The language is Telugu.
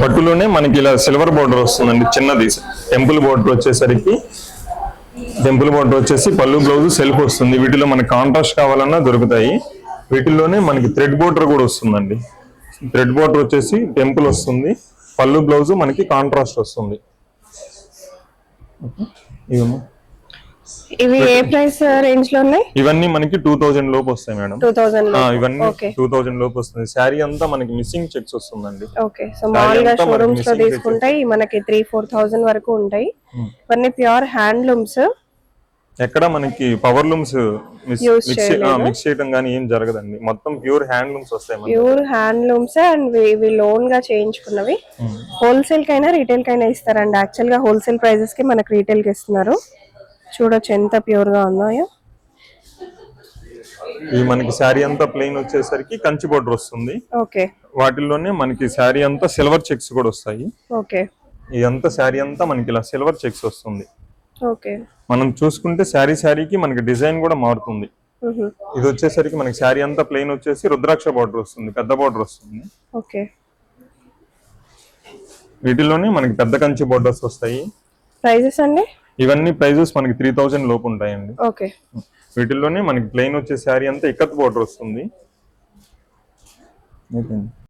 పట్టులోనే మనకి ఇలా సిల్వర్ బోర్డర్ వస్తుందండి, చిన్నది టెంపుల్ బోర్డర్ వచ్చేసరికి. టెంపుల్ బోర్డర్ వచ్చేసి పళ్ళు బ్లౌజ్ సెల్ఫ్ వస్తుంది. వీటిలో మనకి కాంట్రాస్ట్ కావాలన్నా దొరుకుతాయి. వీటిల్లోనే మనకి థ్రెడ్ బోర్డర్ కూడా వస్తుందండి. థ్రెడ్ బోర్డర్ వచ్చేసి టెంపుల్ వస్తుంది, పళ్ళు బ్లౌజ్ మనకి కాంట్రాస్ట్ వస్తుంది. ఇవి ఏ ప్రైస్ రేంజ్ లో ఉన్నాయి? ఇవన్నీ మనకి 2000 లోపు వస్తాయి మేడం. 2000 ఇవన్నీ 2000 లోపు వస్తుంది. శారీ అంతా మనకి మిస్సింగ్ చెక్స్ వస్తుందండి. ఓకే, సో మామూలుగా షోరూమ్స్ లో తీసుకుంటాయి మనకి 3-4,000 వరకు ఉంటాయి. ఇవన్నీ ప్యూర్ హ్యాండ్లూమ్స్. ఎక్కడ మనకి పవర్ లూమ్స్ మిక్స్ చేయడం గానీ ఏం జరగదండి. మొత్తం ప్యూర్ హ్యాండ్లూమ్స్ వస్తాయి. ప్యూర్ హ్యాండ్లూమ్స్ అండ్ ఇవి లోన్ గా చేయించుకున్నవి. హోల్సేల్ కైనా రీటైల్ కైనా ఇస్తారండి. యాక్చువల్ గా హోల్సేల్ ప్రైజెస్ కి మనకి రీటైల్ కి ఇస్తున్నారు. చూడొచ్చు ఎంత ప్యూర్ గా ఉన్నాయో. ఈ మనకి శారీ అంతా ప్లెయిన్ వచ్చేసరికి కంచి బోర్డర్ వస్తుంది. ఓకే, వాటిల్లోనే మనకి శారీ అంతా సిల్వర్ చెక్స్ కూడా వస్తాయి. ఓకే, ఇదంతా శారీ అంతా మనకి ఇలా సిల్వర్ చెక్స్ వస్తుంది. ఓకే, మనం చూసుకుంటే శారీకి మనకి డిజైన్ కూడా మారుతుంది. ఇది వచ్చేసరికి మనకి శారీ అంతా ప్లెయిన్ వచ్చేసి రుద్రాక్ష బార్డర్ వస్తుంది, పెద్ద బార్డర్ వస్తుంది. ఓకే, వీటిలోనే మనకి పెద్ద కంచి బోర్డర్స్ వస్తాయి. ప్రైజెస్ అండి? ఇవన్నీ ప్రైజెస్ మనకి 3000 లోపు ఉంటాయండి. ఓకే, వీటిల్లోనే మనకి ప్లెయిన్ వచ్చే శారీ అంతా ఇక్కత్ బోర్డర్ వస్తుంది.